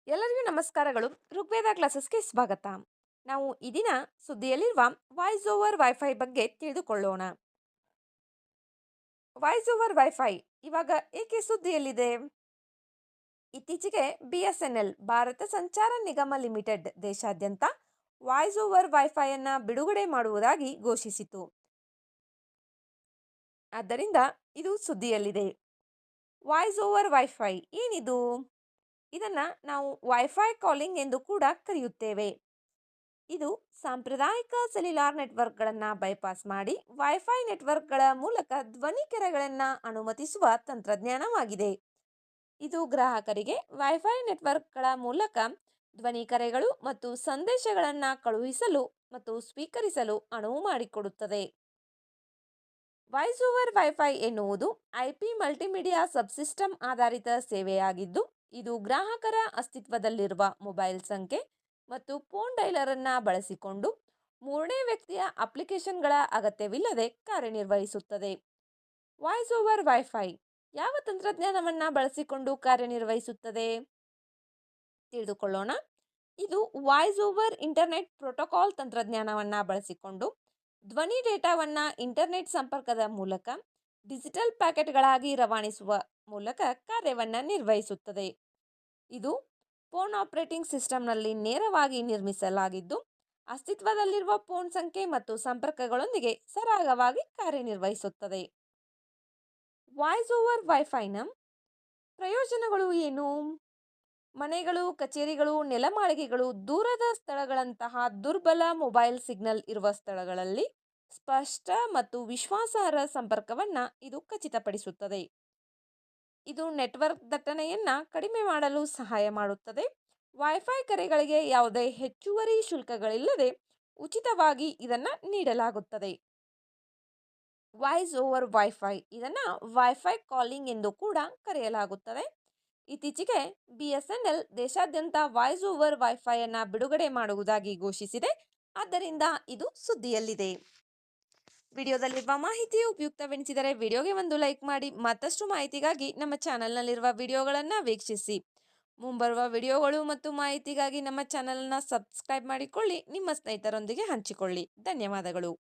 ಎಲ್ಲರಿಗೂ ನಮಸ್ಕಾರಗಳು. ಋಗ್ವೇದ ಕ್ಲಾಸಸ್ಗೆ ಸ್ವಾಗತ. ನಾವು ಈ ದಿನ ಸುದ್ದಿಯಲ್ಲಿರುವ ವಾಯ್ಸ್ ಓವರ್ ವೈಫೈ ಬಗ್ಗೆ ತಿಳಿದುಕೊಳ್ಳೋಣ. ವಾಯ್ಸ್ ಓವರ್ ವೈಫೈ ಇವಾಗ ಏಕೆ ಸುದ್ದಿಯಲ್ಲಿದೆ? ಇತ್ತೀಚೆಗೆ BSNL ಭಾರತ ಸಂಚಾರ ನಿಗಮ ಲಿಮಿಟೆಡ್ ದೇಶಾದ್ಯಂತ ವಾಯ್ಸ್ ಓವರ್ ವೈಫೈಯನ್ನ ಬಿಡುಗಡೆ ಮಾಡುವುದಾಗಿ ಘೋಷಿಸಿತು. ಆದ್ದರಿಂದ ಇದು ಸುದ್ದಿಯಲ್ಲಿದೆ. ವಾಯ್ಸ್ ಓವರ್ ವೈಫೈ ಏನಿದು? ಇದನ್ನ ನಾವು ವೈಫೈ ಕಾಲಿಂಗ್ ಎಂದು ಕೂಡ ಕರೆಯುತ್ತೇವೆ. ಇದು ಸಾಂಪ್ರದಾಯಿಕ ಸೆಲ್ಯುಲಾರ್ ನೆಟ್ವರ್ಕ್ಗಳನ್ನು ಬೈಪಾಸ್ ಮಾಡಿ ವೈಫೈ ನೆಟ್ವರ್ಕ್ಗಳ ಮೂಲಕ ಧ್ವನಿ ಕರೆಗಳನ್ನು ಅನುಮತಿಸುವ ತಂತ್ರಜ್ಞಾನವಾಗಿದೆ. ಇದು ಗ್ರಾಹಕರಿಗೆ ವೈಫೈ ನೆಟ್ವರ್ಕ್ಗಳ ಮೂಲಕ ಧ್ವನಿ ಕರೆಗಳು ಮತ್ತು ಸಂದೇಶಗಳನ್ನು ಕಳುಹಿಸಲು ಮತ್ತು ಸ್ವೀಕರಿಸಲು ಅನುವು ಮಾಡಿಕೊಡುತ್ತದೆ. ವಾಯ್ಸ್ ಓವರ್ ವೈಫೈ ಎನ್ನುವುದು IP ಮಲ್ಟಿಮೀಡಿಯಾ ಸಬ್ಸಿಸ್ಟಮ್ ಆಧಾರಿತ ಸೇವೆಯಾಗಿದ್ದು, ಇದು ಗ್ರಾಹಕರ ಅಸ್ತಿತ್ವದಲ್ಲಿರುವ ಮೊಬೈಲ್ ಸಂಖ್ಯೆ ಮತ್ತು ಫೋನ್ ಡೈಲರ್ ಅನ್ನ ಬಳಸಿಕೊಂಡು ಮೂರನೇ ವ್ಯಕ್ತಿಯ ಅಪ್ಲಿಕೇಶನ್ಗಳ ಅಗತ್ಯವಿಲ್ಲದೆ ಕಾರ್ಯನಿರ್ವಹಿಸುತ್ತದೆ. ವಾಯ್ಸ್ ಓವರ್ ವೈಫೈ ಯಾವ ತಂತ್ರಜ್ಞಾನವನ್ನ ಬಳಸಿಕೊಂಡು ಕಾರ್ಯನಿರ್ವಹಿಸುತ್ತದೆ ತಿಳಿದುಕೊಳ್ಳೋಣ. ಇದು ವಾಯ್ಸ್ ಓವರ್ ಇಂಟರ್ನೆಟ್ ಪ್ರೋಟೋಕಾಲ್ ತಂತ್ರಜ್ಞಾನವನ್ನ ಬಳಸಿಕೊಂಡು ಧ್ವನಿ ಡೇಟಾವನ್ನ ಇಂಟರ್ನೆಟ್ ಸಂಪರ್ಕದ ಮೂಲಕ ಡಿಜಿಟಲ್ ಪ್ಯಾಕೆಟ್ಗಳಾಗಿ ರವಾನಿಸುವ ಮೂಲಕ ಕಾರ್ಯವನ್ನ ನಿರ್ವಹಿಸುತ್ತದೆ. ಇದು ಫೋನ್ ಆಪರೇಟಿಂಗ್ ಸಿಸ್ಟಮ್ನಲ್ಲಿ ನೇರವಾಗಿ ನಿರ್ಮಿಸಲಾಗಿದ್ದು, ಅಸ್ತಿತ್ವದಲ್ಲಿರುವ ಫೋನ್ ಸಂಖ್ಯೆ ಮತ್ತು ಸಂಪರ್ಕಗಳೊಂದಿಗೆ ಸರಾಗವಾಗಿ ಕಾರ್ಯನಿರ್ವಹಿಸುತ್ತದೆ. ವಾಯ್ಸ್ ಓವರ್ ವೈಫೈನ ಪ್ರಯೋಜನಗಳು ಏನು? ಮನೆಗಳು, ಕಚೇರಿಗಳು, ನೆಲಮಾಳಿಗೆಗಳು, ದೂರದ ಸ್ಥಳಗಳಂತಹ ದುರ್ಬಲ ಮೊಬೈಲ್ ಸಿಗ್ನಲ್ ಇರುವ ಸ್ಥಳಗಳಲ್ಲಿ ಸ್ಪಷ್ಟ ಮತ್ತು ವಿಶ್ವಾಸಾರ್ಹ ಸಂಪರ್ಕವನ್ನ ಇದು ಖಚಿತಪಡಿಸುತ್ತದೆ. ಇದು ನೆಟ್ವರ್ಕ್ ದಟ್ಟಣೆಯನ್ನ ಕಡಿಮೆ ಮಾಡಲು ಸಹಾಯ ಮಾಡುತ್ತದೆ. ವೈಫೈ ಕರೆಗಳಿಗೆ ಯಾವುದೇ ಹೆಚ್ಚುವರಿ ಶುಲ್ಕಗಳಿಲ್ಲದೆ ಉಚಿತವಾಗಿ ಇದನ್ನ ನೀಡಲಾಗುತ್ತದೆ. ವಾಯ್ಸ್ ಓವರ್ ವೈಫೈ ಇದನ್ನ ವೈಫೈ ಕಾಲಿಂಗ್ ಎಂದು ಕೂಡ ಕರೆಯಲಾಗುತ್ತದೆ. ಇತ್ತೀಚೆಗೆ BSNL ದೇಶಾದ್ಯಂತ ವಾಯ್ಸ್ ಓವರ್ ವೈಫೈಯನ್ನ ಬಿಡುಗಡೆ ಮಾಡುವುದಾಗಿ ಘೋಷಿಸಿದೆ. ಆದ್ದರಿಂದ ಇದು ಸುದ್ದಿಯಲ್ಲಿದೆ. ವಿಡಿಯೋದಲ್ಲಿರುವ ಮಾಹಿತಿಯು ಉಪಯುಕ್ತವೆನಿಸಿದರೆ ವಿಡಿಯೋಗೆ ಒಂದು ಲೈಕ್ ಮಾಡಿ. ಮತ್ತಷ್ಟು ಮಾಹಿತಿಗಾಗಿ ನಮ್ಮ ಚಾನೆಲ್ನಲ್ಲಿರುವ ವಿಡಿಯೋಗಳನ್ನು ವೀಕ್ಷಿಸಿ. ಮುಂಬರುವ ವಿಡಿಯೋಗಳು ಮತ್ತು ಮಾಹಿತಿಗಾಗಿ ನಮ್ಮ ಚಾನೆಲನ್ನು ಸಬ್ಸ್ಕ್ರೈಬ್ ಮಾಡಿಕೊಳ್ಳಿ. ನಿಮ್ಮ ಸ್ನೇಹಿತರೊಂದಿಗೆ ಹಂಚಿಕೊಳ್ಳಿ. ಧನ್ಯವಾದಗಳು.